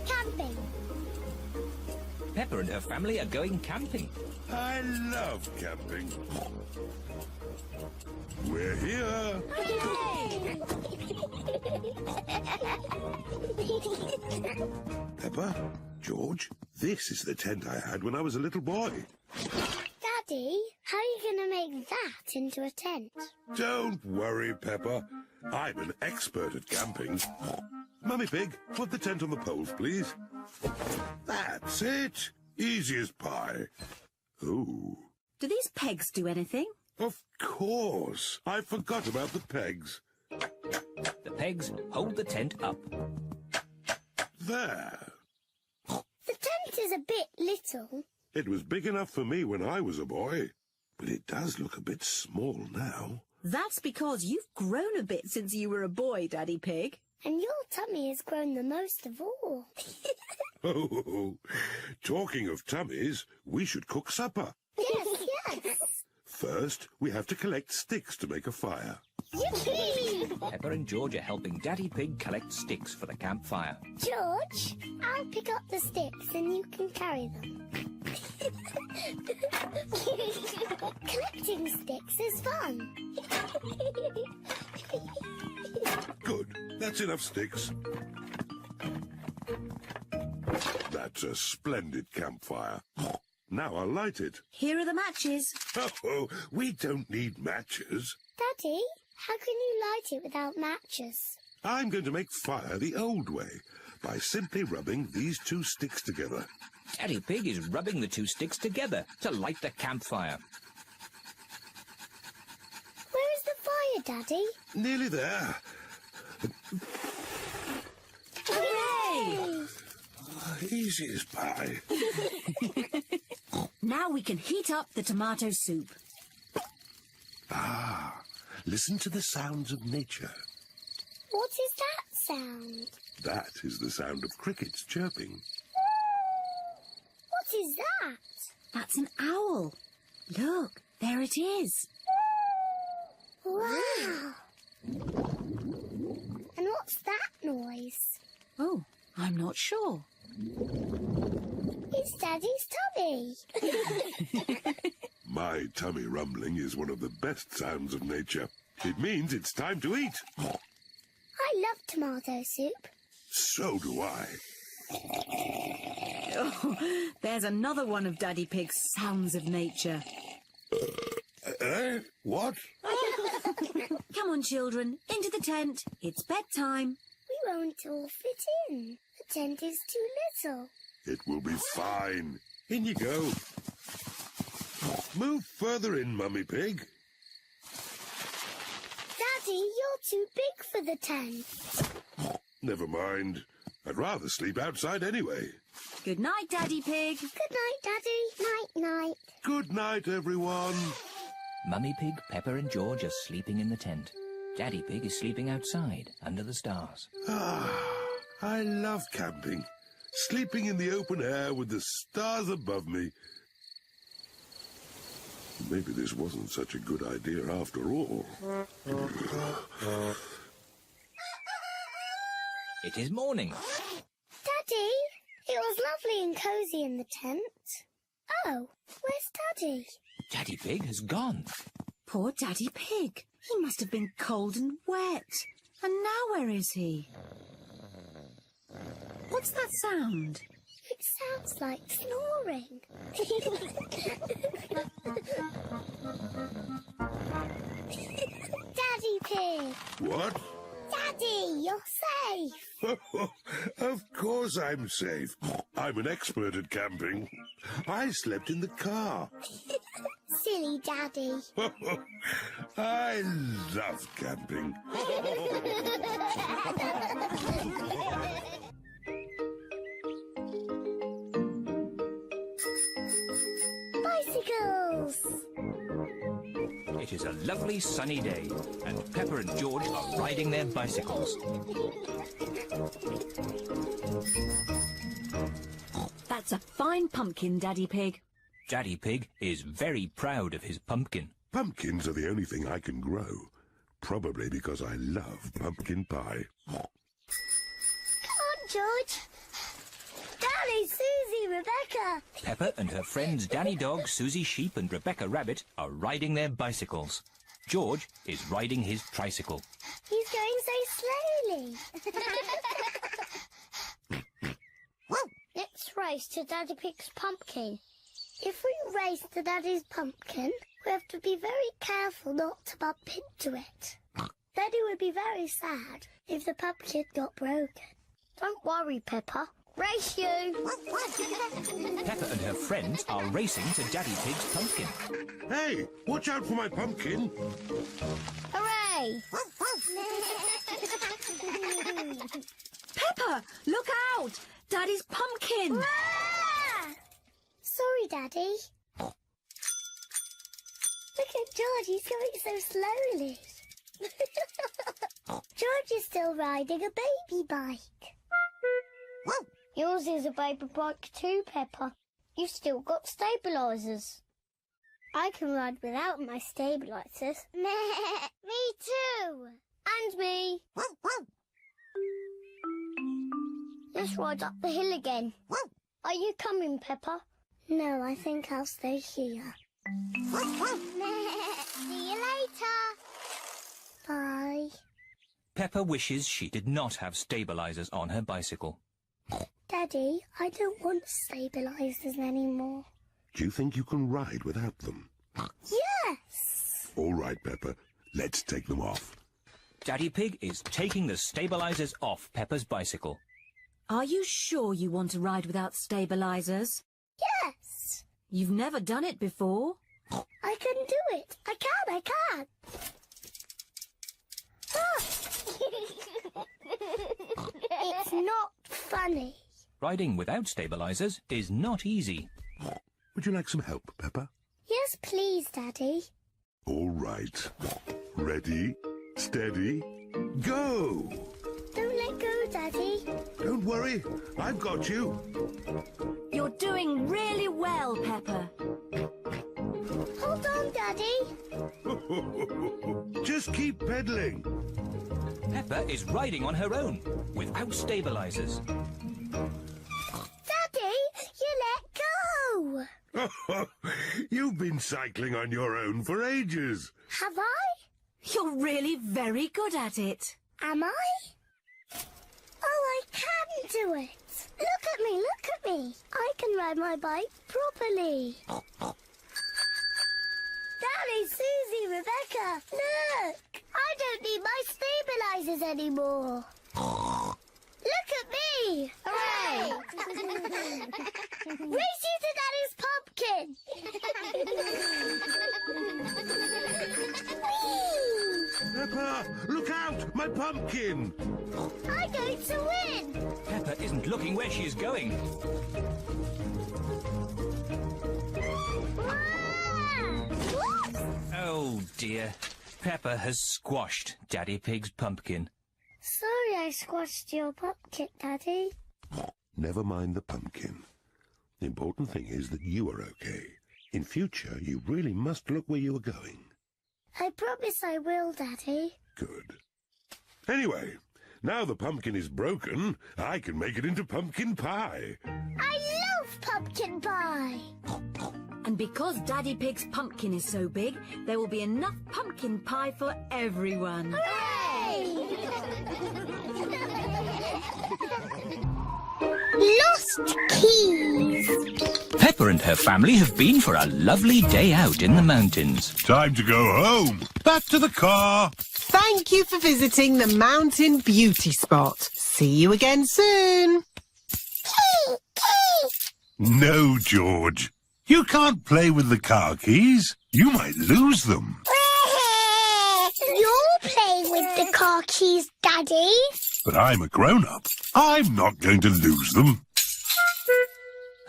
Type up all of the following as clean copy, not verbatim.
Camping. Peppa and her family are going camping. I love camping. We're here. Yay! Peppa, George, this is the tent I had when I was a little boy. Daddy, how are you going to make that into a tent? Don't worry, Peppa. I'm an expert at camping. Mummy Pig, put the tent on the poles, please. That's it. Easy as pie. Ooh. Do these pegs do anything? Of course. I forgot about the pegs. The pegs hold the tent up. There. The tent is a bit little. It was big enough for me when I was a boy, but it does look a bit small now. That's because you've grown a bit since you were a boy, Daddy Pig. And your tummy has grown the most of all. Oh, talking of tummies, we should cook supper. Yes, yes. First, we have to collect sticks to make a fire. Yippee! Peppa and George are helping Daddy Pig collect sticks for the campfire. George, I'll pick up the sticks and you can carry them. Collecting sticks is fun. Good. That's enough sticks. That's a splendid campfire. Now I'll light it. Here are the matches. Oh, we don't need matches. Daddy, how can you light it without matches? I'm going to make fire the old way by simply rubbing these two sticks together. Daddy Pig is rubbing the two sticks together to light the campfire. Where is the fire, Daddy? Nearly there. Hooray! Easy as pie. Now we can heat up the tomato soup. Ah, listen to the sounds of nature. What is that sound? That is the sound of crickets chirping. What is that? That's an owl. Look, there it is. Wow! And what's that noise? Oh, I'm not sure. It's Daddy's tummy. My tummy rumbling is one of the best sounds of nature. It means it's time to eat. I love tomato soup. So do I. Oh, there's another one of Daddy Pig's sounds of nature. What? Come on, children, into the tent. It's bedtime. We won't all fit in. The tent is too little. It will be fine. In you go. Move further in, Mummy Pig. Daddy, you're too big for the tent. Never mind. I'd rather sleep outside anyway. Good night, Daddy Pig. Good night, Daddy. Night-night. Good night, everyone. Mummy Pig, Peppa and George are sleeping in the tent. Daddy Pig is sleeping outside under the stars. Ah, I love camping. Sleeping in the open air with the stars above me. Maybe this wasn't such a good idea after all. It is morning. Daddy, it was lovely and cosy in the tent. Oh, where's Daddy? Daddy Pig has gone. Poor Daddy Pig. He must have been cold and wet. And now where is he? What's that sound? It sounds like snoring. Daddy Pig! What? Daddy, you're safe! Of course I'm safe. I'm an expert at camping. I slept in the car. Silly Daddy. I love camping. Bicycles! It is a lovely sunny day, and Peppa and George are riding their bicycles. That's a fine pumpkin, Daddy Pig. Daddy Pig is very proud of his pumpkin. Pumpkins are the only thing I can grow. Probably because I love pumpkin pie. Come on, George. Daddy, Susie, Rebecca. Peppa and her friends Danny Dog, Susie Sheep and Rebecca Rabbit are riding their bicycles. George is riding his tricycle. He's going so slowly. Let's race to Daddy Pig's pumpkin. If we race to Daddy's pumpkin, we have to be very careful not to bump into it. Daddy would be very sad if the pumpkin got broken. Don't worry, Peppa. Race you! Peppa and her friends are racing to Daddy Pig's pumpkin. Hey, watch out for my pumpkin. Hooray! Peppa, look out! Daddy's pumpkin! Ah! Sorry, Daddy. Look at George, he's going so slowly. George is still riding a baby bike. Yours is a baby bike too, Peppa. You've still got stabilisers. I can ride without my stabilisers. Me too. And me. Let's ride up the hill again. Are you coming, Peppa? No, I think I'll stay here. See you later. Bye. Peppa wishes she did not have stabilisers on her bicycle. Daddy, I don't want stabilisers anymore. Do you think you can ride without them? Yes. All right, Peppa. Let's take them off. Daddy Pig is taking the stabilisers off Peppa's bicycle. Are you sure you want to ride without stabilisers? Yes. You've never done it before. I can do it. I can. Ah. It's not funny. Riding without stabilisers is not easy. Would you like some help, Peppa? Yes, please, Daddy. All right. Ready, steady, go! Don't let go, Daddy. Don't worry, I've got you. You're doing really well, Peppa. Hold on, Daddy. Just keep pedaling. Peppa is riding on her own, without stabilisers. Daddy, you let go. You've been cycling on your own for ages. Have I? You're really very good at it. Am I? Oh, I can do it. Look at me, look at me. I can ride my bike properly. Daddy, Susie, Rebecca, look. I don't need my stabilisers anymore. Look at me. Hooray. Race you to Daddy's pumpkin. Peppa, look out! My pumpkin! I'm going to win. Peppa isn't looking where she is going. Whoops. Oh dear. Peppa has squashed Daddy Pig's pumpkin. Sorry I squashed your pumpkin, Daddy. Never mind the pumpkin. The important thing is that you are okay. In future, you really must look where you are going. I promise I will, Daddy. Good. Anyway, now the pumpkin is broken, I can make it into pumpkin pie. I love pumpkin pie. And because Daddy Pig's pumpkin is so big, there will be enough pumpkin pie for everyone. Hooray! Lost keys. Peppa and her family have been for a lovely day out in the mountains. Time to go home. Back to the car. Thank you for visiting the Mountain Beauty Spot. See you again soon. Key, key. No, George. You can't play with the car keys. You might lose them. You're playing with the car keys, Daddy. But I'm a grown-up. I'm not going to lose them.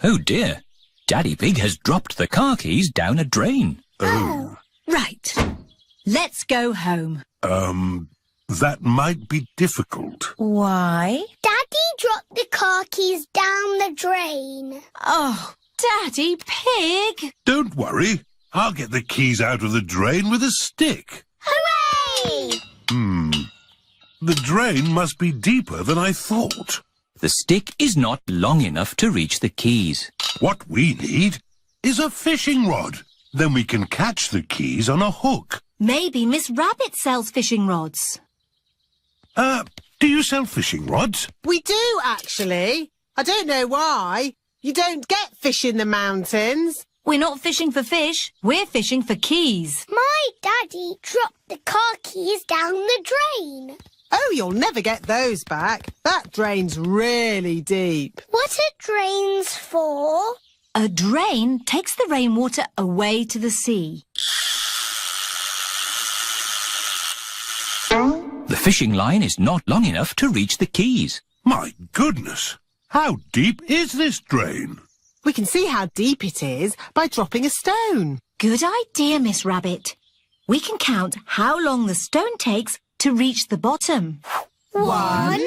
Oh dear. Daddy Pig has dropped the car keys down a drain. Oh. Right. Let's go home. That might be difficult. Why? Daddy dropped the car keys down the drain. Oh, Daddy Pig! Don't worry. I'll get the keys out of the drain with a stick. Hooray! The drain must be deeper than I thought. The stick is not long enough to reach the keys. What we need is a fishing rod. Then we can catch the keys on a hook. Maybe Miss Rabbit sells fishing rods. Do you sell fishing rods? We do, actually. I don't know why. You don't get fish in the mountains. We're not fishing for fish. We're fishing for keys. My daddy dropped the car keys down the drain. Oh, you'll never get those back. That drain's really deep. What are drains for? A drain takes the rainwater away to the sea. The fishing line is not long enough to reach the keys. My goodness! How deep is this drain? We can see how deep it is by dropping a stone. Good idea, Miss Rabbit. We can count how long the stone takes to reach the bottom. 1,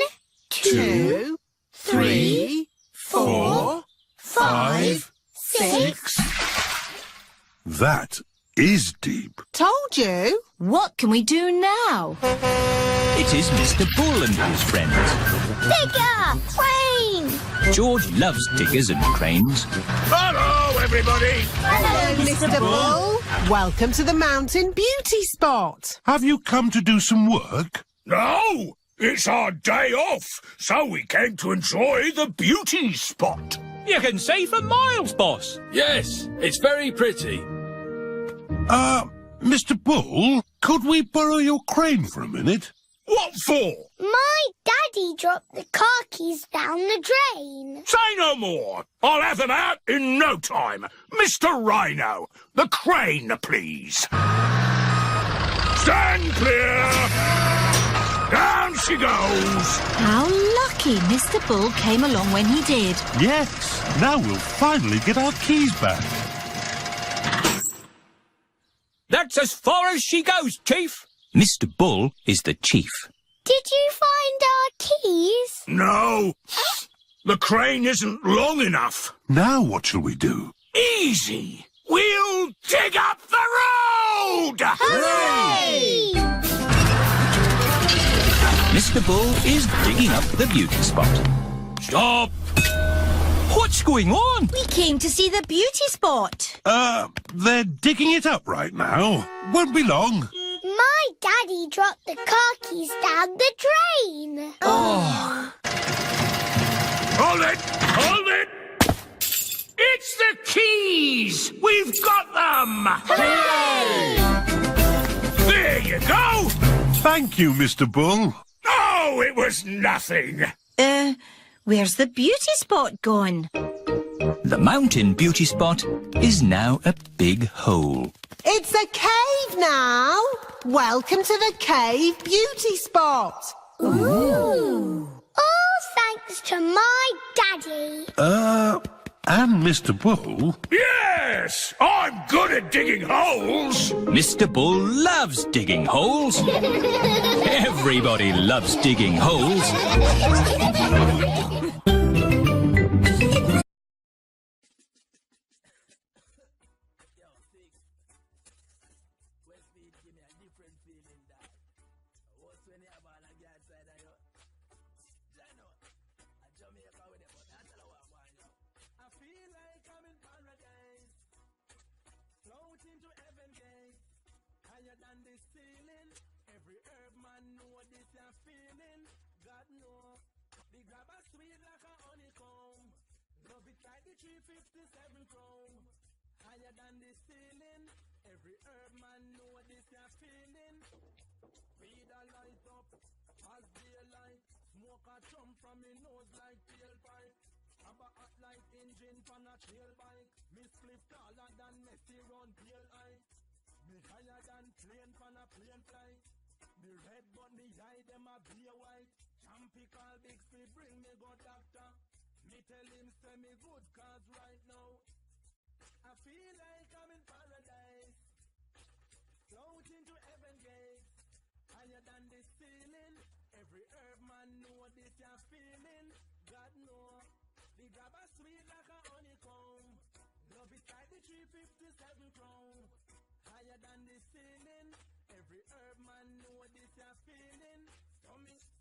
2, 3, 4, 5, 6. That is deep. Told you. What can we do now? It is Mr. Bull and his friends. Digger! Crane! George loves diggers and cranes. Hello, everybody! Hello, Mr. Bull. Welcome to the Mountain Beauty Spot. Have you come to do some work? No, it's our day off, so we came to enjoy the beauty spot. You can see for miles, boss. Yes, it's very pretty. Mr. Bull, could we borrow your crane for a minute? What for? My daddy dropped the car keys down the drain. Say no more. I'll have them out in no time. Mr. Rhino, the crane, please. Stand clear. Down she goes. How lucky Mr. Bull came along when he did. Yes, now we'll finally get our keys back. That's as far as she goes, Chief. Mr. Bull is the chief. Did you find our keys? No, the crane isn't long enough. Now what shall we do? Easy. We'll dig up the road. Hooray! Mr. Bull is digging up the beauty spot. Stop! What's going on? We came to see the beauty spot. They're digging it up right now. Won't be long. My daddy dropped the car keys down the drain. Hold it! Hold it! It's the keys! We've got them! Hooray! There you go! Thank you, Mr. Bull. Oh, it was nothing. Where's the beauty spot gone? The mountain beauty spot is now a big hole. It's a cave now. Welcome to the cave beauty spot. Ooh. All thanks to my daddy. And Mr. Bull? Yes! I'm good at digging holes! Mr. Bull loves digging holes. Everybody loves digging holes.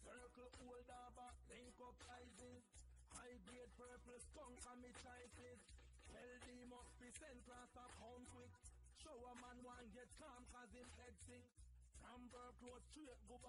Circle, hold up, link up, rising. of me choices. Tell me must be sent class of home quick. Show a man one get calm cause him head sink. From birth close straight go